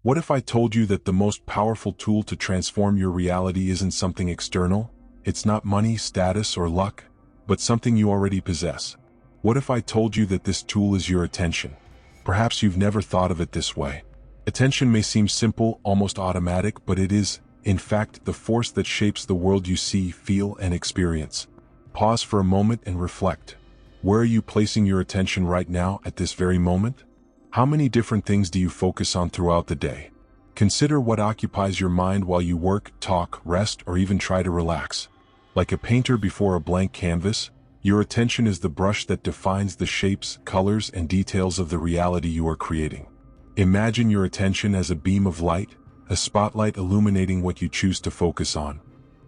What if I told you that the most powerful tool to transform your reality isn't something external? It's not money, status, or luck, but something you already possess. What if I told you that this tool is your attention? Perhaps you've never thought of it this way. Attention may seem simple, almost automatic, but it is, in fact, the force that shapes the world you see, feel, and experience. Pause for a moment and reflect. Where are you placing your attention right now at this very moment? How many different things do you focus on throughout the day? Consider what occupies your mind while you work, talk, rest, or even try to relax. Like a painter before a blank canvas, your attention is the brush that defines the shapes, colors, and details of the reality you are creating. Imagine your attention as a beam of light, a spotlight illuminating what you choose to focus on.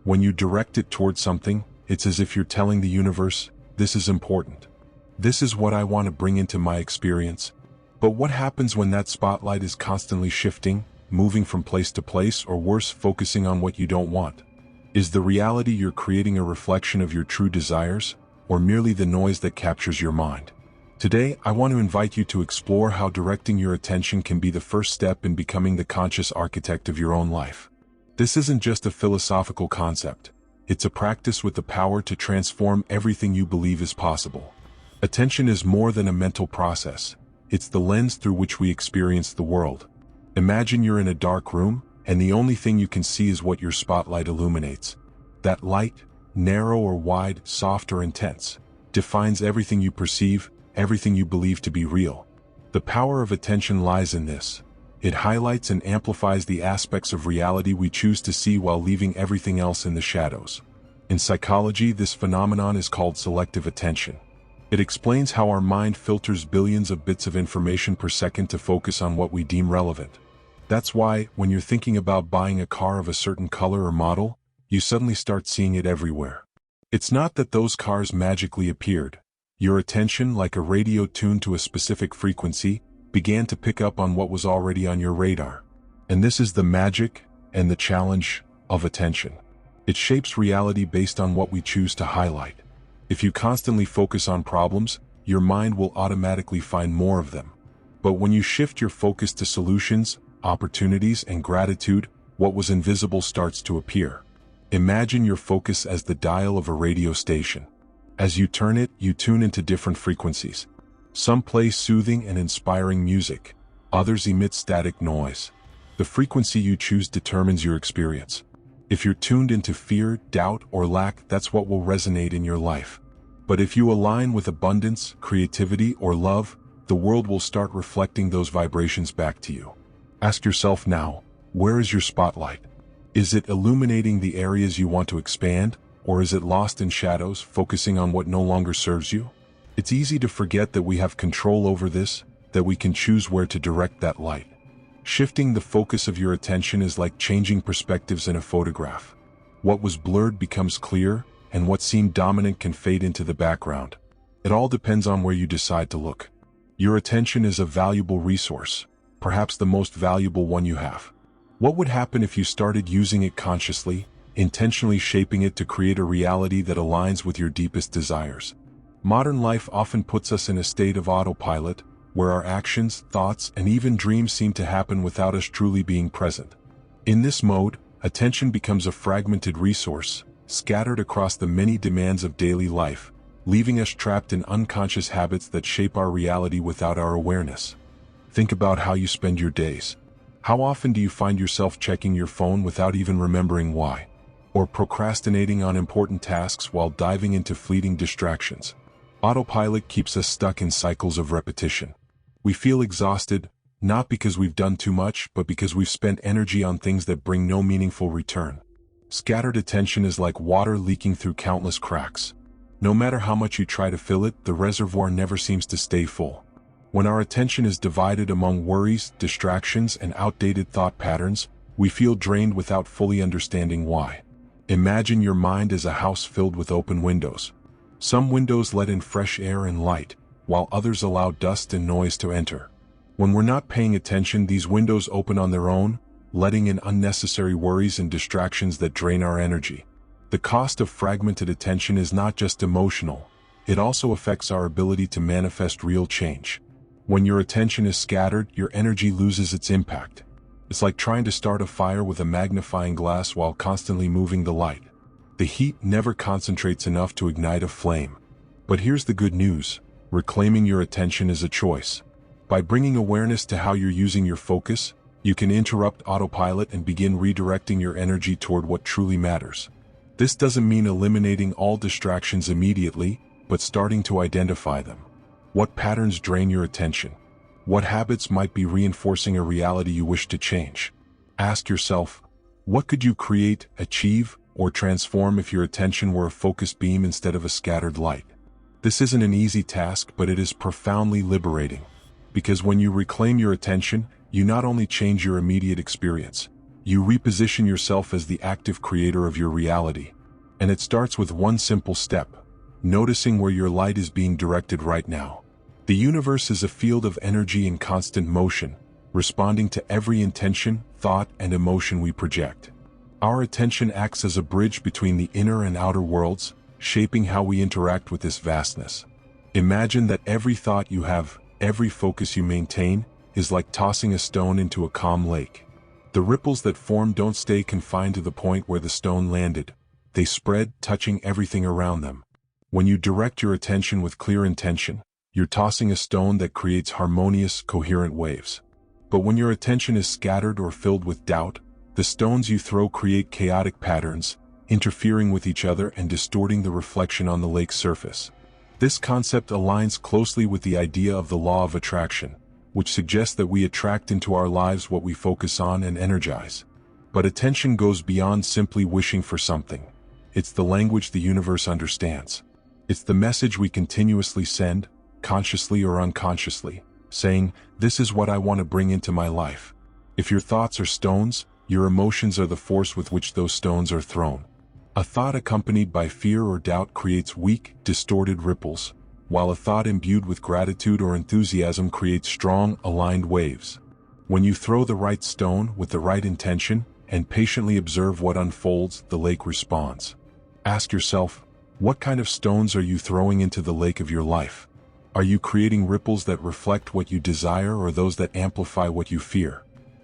When you direct it towards something, it's as if you're telling the universe, this is important. This is what I want to bring into my experience. But what happens when that spotlight is constantly shifting, moving from place to place, or worse, focusing on what you don't want? Is the reality you're creating a reflection of your true desires, or merely the noise that captures your mind? Today, I want to invite you to explore how directing your attention can be the first step in becoming the conscious architect of your own life. This isn't just a philosophical concept. It's a practice with the power to transform everything you believe is possible. Attention is more than a mental process. It's the lens through which we experience the world. Imagine you're in a dark room, and the only thing you can see is what your spotlight illuminates. That light, narrow or wide, soft or intense, defines everything you perceive, everything you believe to be real. The power of attention lies in this. It highlights and amplifies the aspects of reality we choose to see while leaving everything else in the shadows. In psychology, this phenomenon is called selective attention. It explains how our mind filters billions of bits of information per second to focus on what we deem relevant. That's why, when you're thinking about buying a car of a certain color or model, you suddenly start seeing it everywhere. It's not that those cars magically appeared. Your attention, like a radio tuned to a specific frequency, began to pick up on what was already on your radar. And this is the magic and the challenge of attention. It shapes reality based on what we choose to highlight. If you constantly focus on problems, your mind will automatically find more of them. But when you shift your focus to solutions, opportunities, and gratitude, what was invisible starts to appear. Imagine your focus as the dial of a radio station. As you turn it, you tune into different frequencies. Some play soothing and inspiring music, others emit static noise. The frequency you choose determines your experience. If you're tuned into fear, doubt, or lack, that's what will resonate in your life. But if you align with abundance, creativity, or love, the world will start reflecting those vibrations back to you. Ask yourself now, where is your spotlight? Is it illuminating the areas you want to expand, or is it lost in shadows, focusing on what no longer serves you? It's easy to forget that we have control over this, that we can choose where to direct that light. Shifting the focus of your attention is like changing perspectives in a photograph. What was blurred becomes clear, and what seemed dominant can fade into the background. It all depends on where you decide to look. Your attention is a valuable resource, perhaps the most valuable one you have. What would happen if you started using it consciously, intentionally shaping it to create a reality that aligns with your deepest desires? Modern life often puts us in a state of autopilot, where our actions, thoughts, and even dreams seem to happen without us truly being present. In this mode, attention becomes a fragmented resource, scattered across the many demands of daily life, leaving us trapped in unconscious habits that shape our reality without our awareness. Think about how you spend your days. How often do you find yourself checking your phone without even remembering why? Or procrastinating on important tasks while diving into fleeting distractions? Autopilot keeps us stuck in cycles of repetition. We feel exhausted, not because we've done too much, but because we've spent energy on things that bring no meaningful return. Scattered attention is like water leaking through countless cracks. No matter how much you try to fill it, the reservoir never seems to stay full. When our attention is divided among worries, distractions, and outdated thought patterns, we feel drained without fully understanding why. Imagine your mind as a house filled with open windows. Some windows let in fresh air and light, while others allow dust and noise to enter. When we're not paying attention, these windows open on their own, letting in unnecessary worries and distractions that drain our energy. The cost of fragmented attention is not just emotional, it also affects our ability to manifest real change. When your attention is scattered, your energy loses its impact. It's like trying to start a fire with a magnifying glass while constantly moving the light. The heat never concentrates enough to ignite a flame. But here's the good news. Reclaiming your attention is a choice. By bringing awareness to how you're using your focus, you can interrupt autopilot and begin redirecting your energy toward what truly matters. This doesn't mean eliminating all distractions immediately, but starting to identify them. What patterns drain your attention? What habits might be reinforcing a reality you wish to change? Ask yourself, what could you create, achieve, or transform if your attention were a focused beam instead of a scattered light? This isn't an easy task, but it is profoundly liberating. Because when you reclaim your attention, you not only change your immediate experience, you reposition yourself as the active creator of your reality. And it starts with one simple step: noticing where your light is being directed right now. The universe is a field of energy in constant motion, responding to every intention, thought, and emotion we project. Our attention acts as a bridge between the inner and outer worlds, shaping how we interact with this vastness. Imagine that every thought you have, every focus you maintain, is like tossing a stone into a calm lake. The ripples that form don't stay confined to the point where the stone landed. They spread, touching everything around them. When you direct your attention with clear intention, you're tossing a stone that creates harmonious, coherent waves. But when your attention is scattered or filled with doubt, the stones you throw create chaotic patterns, interfering with each other and distorting the reflection on the lake's surface. This concept aligns closely with the idea of the law of attraction, which suggests that we attract into our lives what we focus on and energize. But attention goes beyond simply wishing for something. It's the language the universe understands. It's the message we continuously send, consciously or unconsciously, saying, "This is what I want to bring into my life." If your thoughts are stones, your emotions are the force with which those stones are thrown. A thought accompanied by fear or doubt creates weak, distorted ripples, while a thought imbued with gratitude or enthusiasm creates strong, aligned waves. When you throw the right stone with the right intention and patiently observe what unfolds, the lake responds. Ask yourself, what kind of stones are you throwing into the lake of your life? Are you creating ripples that reflect what you desire or those that amplify what you fear?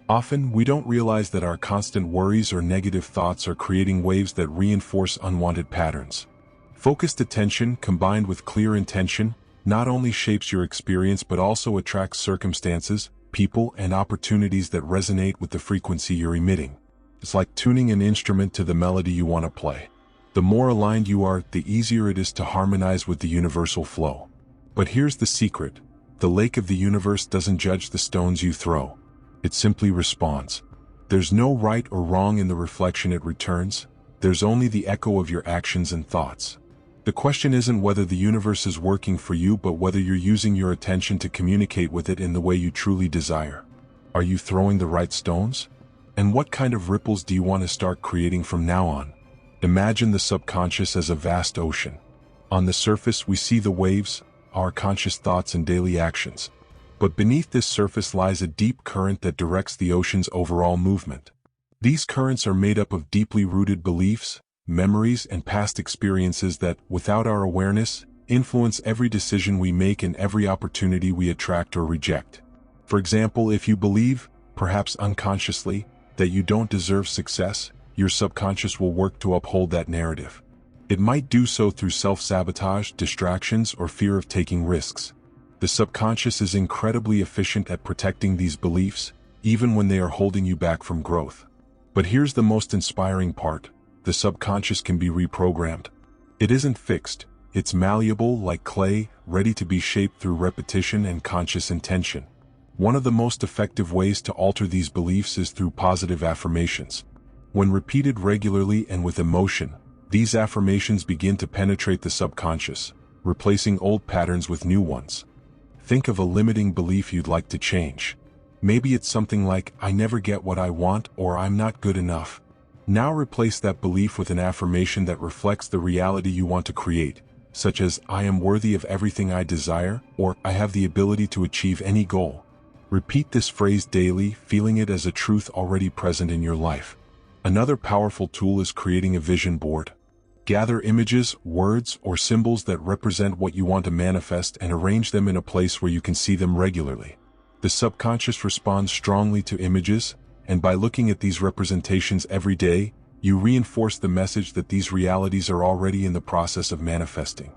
Often, we don't realize that our constant worries or negative thoughts are creating waves that reinforce unwanted patterns. Focused attention combined with clear intention not only shapes your experience but also attracts circumstances, people, and opportunities that resonate with the frequency you're emitting. It's like tuning an instrument to the melody you want to play. The more aligned you are, the easier it is to harmonize with the universal flow. But here's the secret: the lake of the universe doesn't judge the stones you throw. It simply responds. There's no right or wrong in the reflection it returns. There's only the echo of your actions and thoughts. The question isn't whether the universe is working for you, but whether you're using your attention to communicate with it in the way you truly desire. Are you throwing the right stones? And what kind of ripples do you want to start creating from now on? Imagine the subconscious as a vast ocean. On the surface, we see the waves, our conscious thoughts and daily actions. But beneath this surface lies a deep current that directs the ocean's overall movement. These currents are made up of deeply rooted beliefs, memories, and past experiences that, without our awareness, influence every decision we make and every opportunity we attract or reject. For example, if you believe, perhaps unconsciously, that you don't deserve success, your subconscious will work to uphold that narrative. It might do so through self-sabotage, distractions, or fear of taking risks. The subconscious is incredibly efficient at protecting these beliefs, even when they are holding you back from growth. But here's the most inspiring part: the subconscious can be reprogrammed. It isn't fixed, it's malleable like clay, ready to be shaped through repetition and conscious intention. One of the most effective ways to alter these beliefs is through positive affirmations. When repeated regularly and with emotion, these affirmations begin to penetrate the subconscious, replacing old patterns with new ones. Think of a limiting belief you'd like to change. Maybe it's something like, "I never get what I want," or "I'm not good enough." Now replace that belief with an affirmation that reflects the reality you want to create, such as, "I am worthy of everything I desire," or "I have the ability to achieve any goal." Repeat this phrase daily, feeling it as a truth already present in your life. Another powerful tool is creating a vision board. Gather images, words, or symbols that represent what you want to manifest and arrange them in a place where you can see them regularly. The subconscious responds strongly to images, and by looking at these representations every day, you reinforce the message that these realities are already in the process of manifesting.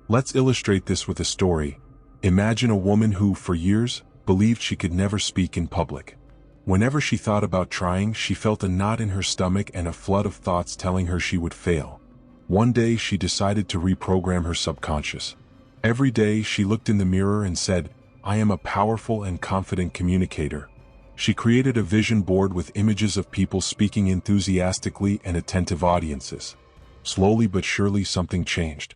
Let's illustrate this with a story. Imagine a woman who, for years, believed she could never speak in public. Whenever she thought about trying, she felt a knot in her stomach and a flood of thoughts telling her she would fail. One day, she decided to reprogram her subconscious. Every day, she looked in the mirror and said, "I am a powerful and confident communicator." She created a vision board with images of people speaking enthusiastically and attentive audiences. Slowly but surely, something changed.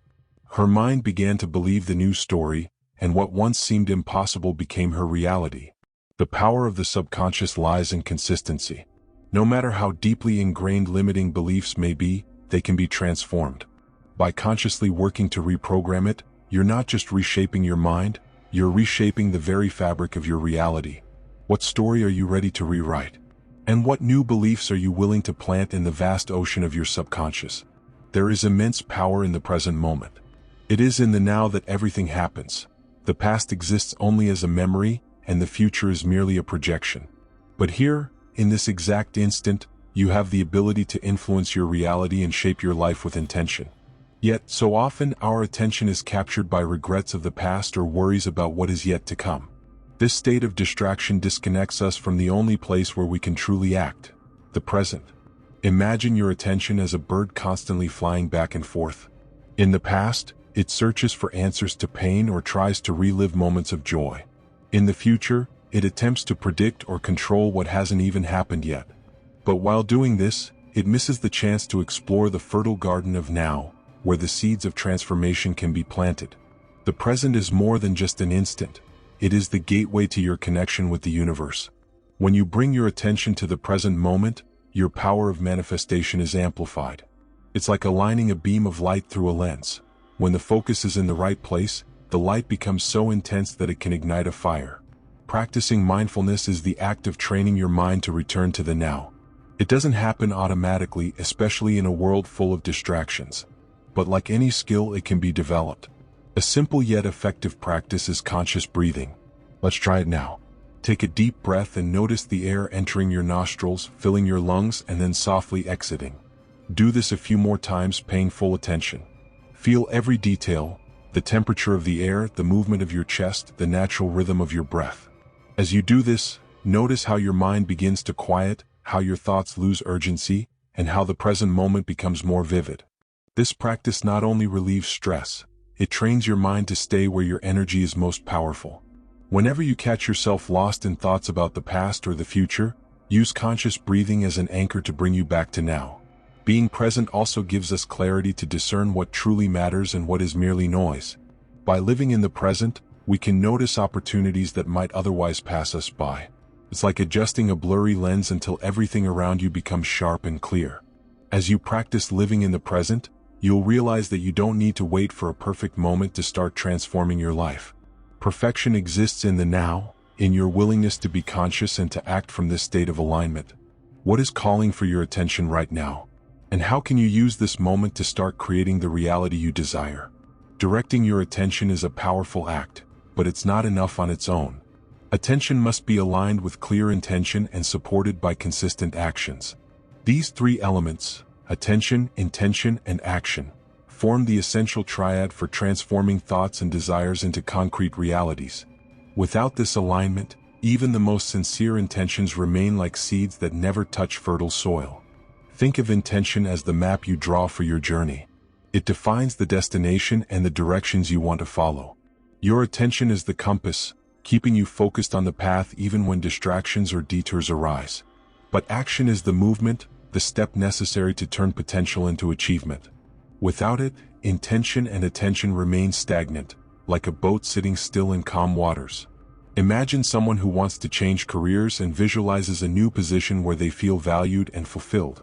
Her mind began to believe the new story, and what once seemed impossible became her reality. The power of the subconscious lies in consistency. No matter how deeply ingrained limiting beliefs may be, they can be transformed. By consciously working to reprogram it, you're not just reshaping your mind, you're reshaping the very fabric of your reality. What story are you ready to rewrite? And what new beliefs are you willing to plant in the vast ocean of your subconscious? There is immense power in the present moment. It is in the now that everything happens. The past exists only as a memory, and the future is merely a projection. But here, in this exact instant, you have the ability to influence your reality and shape your life with intention. Yet, so often our attention is captured by regrets of the past or worries about what is yet to come. This state of distraction disconnects us from the only place where we can truly act, the present. Imagine your attention as a bird constantly flying back and forth. In the past, it searches for answers to pain or tries to relive moments of joy. In the future, it attempts to predict or control what hasn't even happened yet. But while doing this, it misses the chance to explore the fertile garden of now, where the seeds of transformation can be planted. The present is more than just an instant. It is the gateway to your connection with the universe. When you bring your attention to the present moment, your power of manifestation is amplified. It's like aligning a beam of light through a lens. When the focus is in the right place, the light becomes so intense that it can ignite a fire. Practicing mindfulness is the act of training your mind to return to the now. It doesn't happen automatically, especially in a world full of distractions. But like any skill, it can be developed. A simple yet effective practice is conscious breathing. Let's try it now. Take a deep breath and notice the air entering your nostrils, filling your lungs, and then softly exiting. Do this a few more times, paying full attention. Feel every detail, the temperature of the air, the movement of your chest, the natural rhythm of your breath. As you do this, notice how your mind begins to quiet, how your thoughts lose urgency, and how the present moment becomes more vivid. This practice not only relieves stress, it trains your mind to stay where your energy is most powerful. Whenever you catch yourself lost in thoughts about the past or the future, use conscious breathing as an anchor to bring you back to now. Being present also gives us clarity to discern what truly matters and what is merely noise. By living in the present, we can notice opportunities that might otherwise pass us by. It's like adjusting a blurry lens until everything around you becomes sharp and clear. As you practice living in the present, you'll realize that you don't need to wait for a perfect moment to start transforming your life. Perfection exists in the now, in your willingness to be conscious and to act from this state of alignment. What is calling for your attention right now? And how can you use this moment to start creating the reality you desire? Directing your attention is a powerful act, but it's not enough on its own. Attention must be aligned with clear intention and supported by consistent actions. These three elements, attention, intention, and action, form the essential triad for transforming thoughts and desires into concrete realities. Without this alignment, even the most sincere intentions remain like seeds that never touch fertile soil. Think of intention as the map you draw for your journey. It defines the destination and the directions you want to follow. Your attention is the compass, keeping you focused on the path even when distractions or detours arise. But action is the movement, the step necessary to turn potential into achievement. Without it, intention and attention remain stagnant, like a boat sitting still in calm waters. Imagine someone who wants to change careers and visualizes a new position where they feel valued and fulfilled.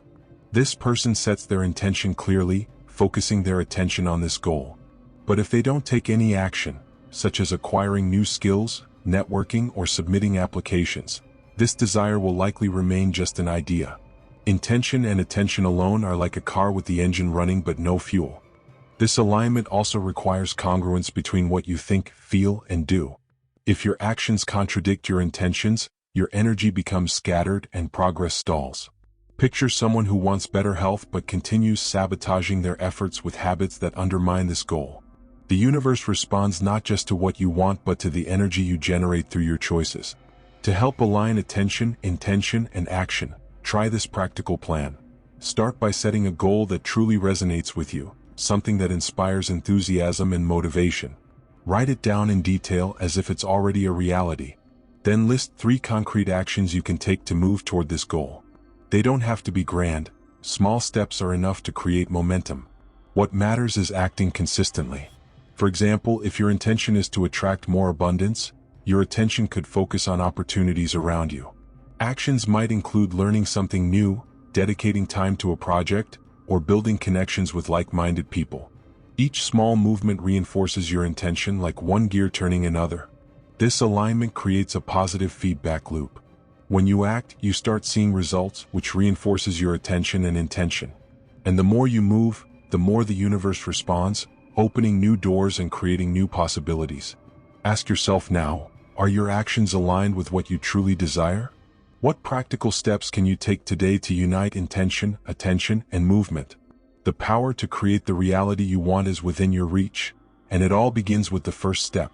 This person sets their intention clearly, focusing their attention on this goal. But if they don't take any action, such as acquiring new skills, networking, or submitting applications, this desire will likely remain just an idea. Intention and attention alone are like a car with the engine running but no fuel. This alignment also requires congruence between what you think, feel, and do. If your actions contradict your intentions, your energy becomes scattered and progress stalls. Picture someone who wants better health but continues sabotaging their efforts with habits that undermine this goal. The universe responds not just to what you want but to the energy you generate through your choices. To help align attention, intention, and action, try this practical plan. Start by setting a goal that truly resonates with you, something that inspires enthusiasm and motivation. Write it down in detail as if it's already a reality. Then list 3 concrete actions you can take to move toward this goal. They don't have to be grand. Small steps are enough to create momentum. What matters is acting consistently. For example, if your intention is to attract more abundance, your attention could focus on opportunities around you. Actions might include learning something new, dedicating time to a project, or building connections with like-minded people. Each small movement reinforces your intention like one gear turning another. This alignment creates a positive feedback loop. When you act, you start seeing results, which reinforces your attention and intention. And the more you move, the more the universe responds, opening new doors and creating new possibilities. Ask yourself now, are your actions aligned with what you truly desire? What practical steps can you take today to unite intention, attention, and movement? The power to create the reality you want is within your reach, and it all begins with the first step.